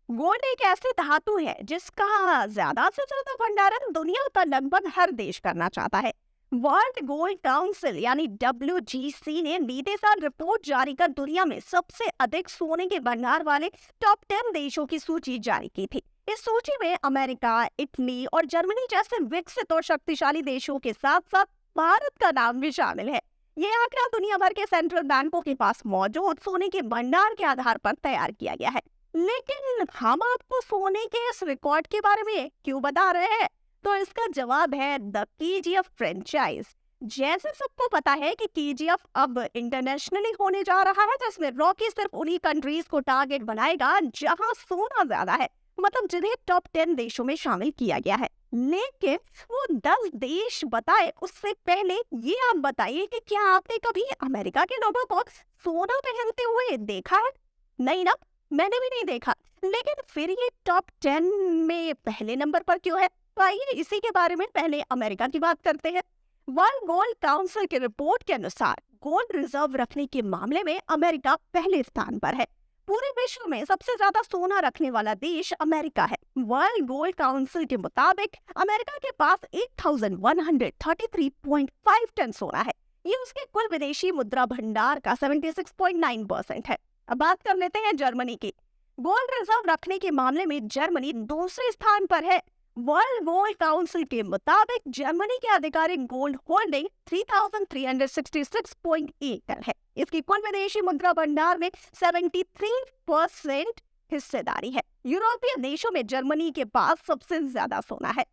Gold एक ऐसी धातु है जिसका ज्यादा से ज्यादा भंडारण दुनिया का लगभग हर देश करना चाहता है। वर्ल्ड गोल्ड काउंसिल यानी WGC ने बीते साल रिपोर्ट जारी कर दुनिया में सबसे अधिक सोने के भंडार वाले टॉप 10 देशों की सूची जारी की थी। इस सूची में अमेरिका, इटली और जर्मनी जैसे विकसित और शक्तिशाली देशों के साथ साथ भारत का नाम भी शामिल है। ये आंकड़ा दुनिया भर के सेंट्रल बैंकों के पास मौजूद सोने के भंडार के आधार पर तैयार किया गया है। लेकिन हम आपको सोने के इस रिकॉर्ड के बारे में क्यों बता रहे हैं? तो इसका जवाब है द KGF फ्रेंचाइज। जैसे सबको पता है कि KGF अब इंटरनेशनली होने जा रहा है, जिसमें रॉकी सिर्फ उन्हीं कंट्रीज को टारगेट बनाएगा जहां सोना ज्यादा है, मतलब जिन्हें टॉप 10 देशों में शामिल किया गया है। लेकिन वो 10 देश बताए उससे पहले ये आप बताइए कि क्या आपने कभी अमेरिका के लोगों को सोना पहनते हुए देखा है? नहीं ना, मैंने भी नहीं देखा। लेकिन फिर ये टॉप 10 में पहले नंबर पर क्यों है? तो आइए इसी के बारे में पहले अमेरिका की बात करते हैं। वर्ल्ड गोल्ड काउंसिल की रिपोर्ट के अनुसार गोल्ड रिजर्व रखने के मामले में अमेरिका पहले स्थान पर है। पूरे विश्व में सबसे ज्यादा सोना रखने वाला देश अमेरिका है। वर्ल्ड गोल्ड काउंसिल के मुताबिक अमेरिका के पास 8133.5 टन सोना है। ये उसके कुल विदेशी मुद्रा भंडार का 76.9% है। अब बात कर लेते हैं जर्मनी की। गोल्ड रिजर्व रखने के मामले में जर्मनी दूसरे स्थान पर है। वर्ल्ड गोल्ड काउंसिल के मुताबिक जर्मनी के आधिकारिक गोल्ड होल्डिंग 3366.8 टन है। इसकी कुल विदेशी मुद्रा भंडार में 73% हिस्सेदारी है। यूरोपीय देशों में जर्मनी के पास सबसे ज्यादा सोना है।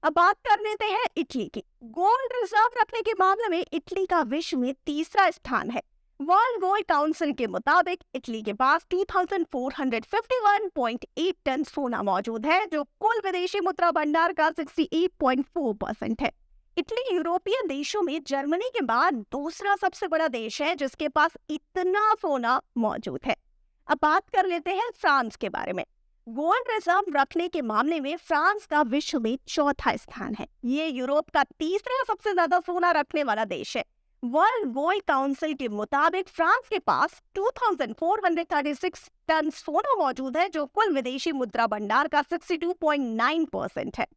अब बात कर लेते हैं इटली की। गोल्ड रिजर्व रखने के मामले में इटली का विश्व में तीसरा स्थान है। वर्ल्ड गोल्ड काउंसिल के मुताबिक इटली के पास 2451.8 टन सोना मौजूद है, जो कुल विदेशी मुद्रा भंडार का 68.4% है। इटली यूरोपीय देशों में जर्मनी के बाद दूसरा सबसे बड़ा देश है जिसके पास इतना सोना मौजूद है। अब बात कर लेते हैं फ्रांस के बारे में। गोल्ड रिजर्व रखने के मामले में फ्रांस का विश्व में चौथा स्थान है। ये यूरोप का तीसरा सबसे ज्यादा सोना रखने वाला देश है। वर्ल्ड गोल्ड काउंसिल के मुताबिक फ्रांस के पास 2436 टन सोना मौजूद है, जो कुल विदेशी मुद्रा भंडार का 62.9% है।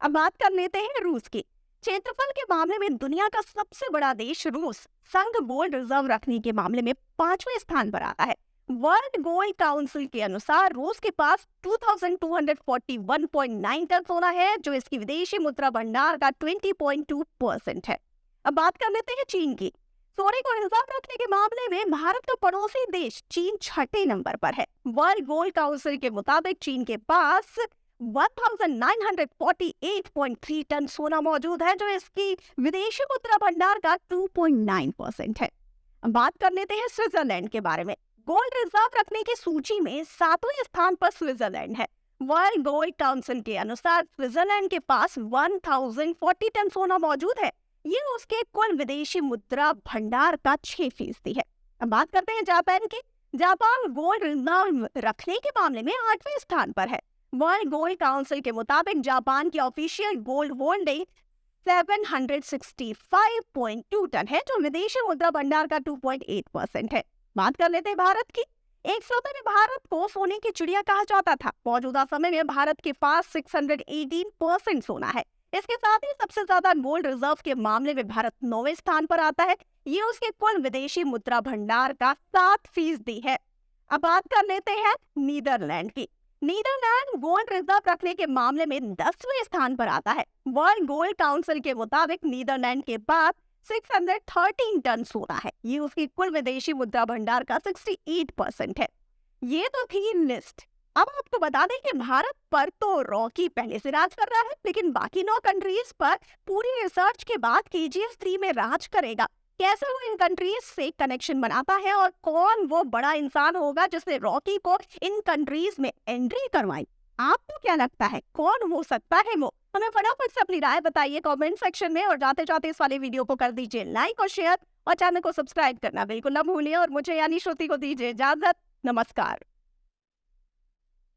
अब बात कर लेते हैं रूस की। क्षेत्रफल के मामले में दुनिया का सबसे बड़ा देश रूस संघ गोल्ड रिजर्व रखने के मामले में 5वें स्थान पर आता है। वर्ल्ड गोल्ड काउंसिल के अनुसार रूस के पास 2241.9 टन सोना है, जो इसकी विदेशी मुद्रा भंडार का 20.2% है। अब बात कर लेते हैं चीन की। सोने को रिजर्व रखने के मामले में भारत का पड़ोसी देश चीन छठे नंबर पर है। वर्ल्ड गोल्ड काउंसिल के मुताबिक चीन के पास 1948.3 टन सोना मौजूद है, जो इसकी विदेशी मुद्रा भंडार का 2.9% है। अब बात कर लेते हैं स्विट्जरलैंड के बारे में। गोल्ड रिजर्व रखने की सूची में 7वें स्थान पर स्विट्जरलैंड है। वर्ल्ड गोल्ड काउंसिल के अनुसार स्विट्जरलैंड के पास 1040 टन सोना मौजूद है। ये उसके कुल विदेशी मुद्रा भंडार का 6% है। अब बात करते हैं जापान की। जापान गोल्ड रिजर्व रखने के मामले में 8वें स्थान पर है। वर्ल्ड गोल्ड काउंसिल के मुताबिक जापान की ऑफिशियल गोल्ड होल्डिंग 765.2 टन है, जो विदेशी मुद्रा भंडार का 2.8% है। बात कर लेते हैं भारत की। एक समय में भारत को सोने की चिड़िया कहा जाता था। मौजूदा समय में भारत के पास 618% सोना है। इसके साथ ही सबसे ज्यादा गोल्ड रिजर्व के मामले में भारत 9वें स्थान पर आता है। ये उसके कुल विदेशी मुद्रा भंडार का 7% है। अब बात कर लेते हैं नीदरलैंड की। नीदरलैंड गोल्ड रिजर्व रखने के मामले में 10वें स्थान पर आता है। वर्ल्ड गोल्ड काउंसिल के मुताबिक नीदरलैंड के पास 613 टन सोना है। ये उसकी कुल विदेशी मुद्रा भंडार का 68% है। ये तो थी लिस्ट। अब आपको बता दें कि भारत पर तो रॉकी पहले से राज कर रहा है, लेकिन बाकी 9 कंट्रीज पर पूरी रिसर्च के बाद KGF 3 में राज करेगा। कैसे वो इन कंट्रीज से कनेक्शन बनाता है और कौन वो बड़ा इंसान होगा जिसने रॉकी को इन कंट्रीज में एंट्री करवाई? आपको क्या लगता है कौन हो सकता है वो? हमें फटाफट से अपनी राय बताइए कमेंट सेक्शन में, और जाते जाते इस वाले वीडियो को कर दीजिए लाइक और शेयर, और चैनल को सब्सक्राइब करना बिल्कुल न भूलिए। और मुझे यानी श्रुति को दीजिए इजाजत। नमस्कार।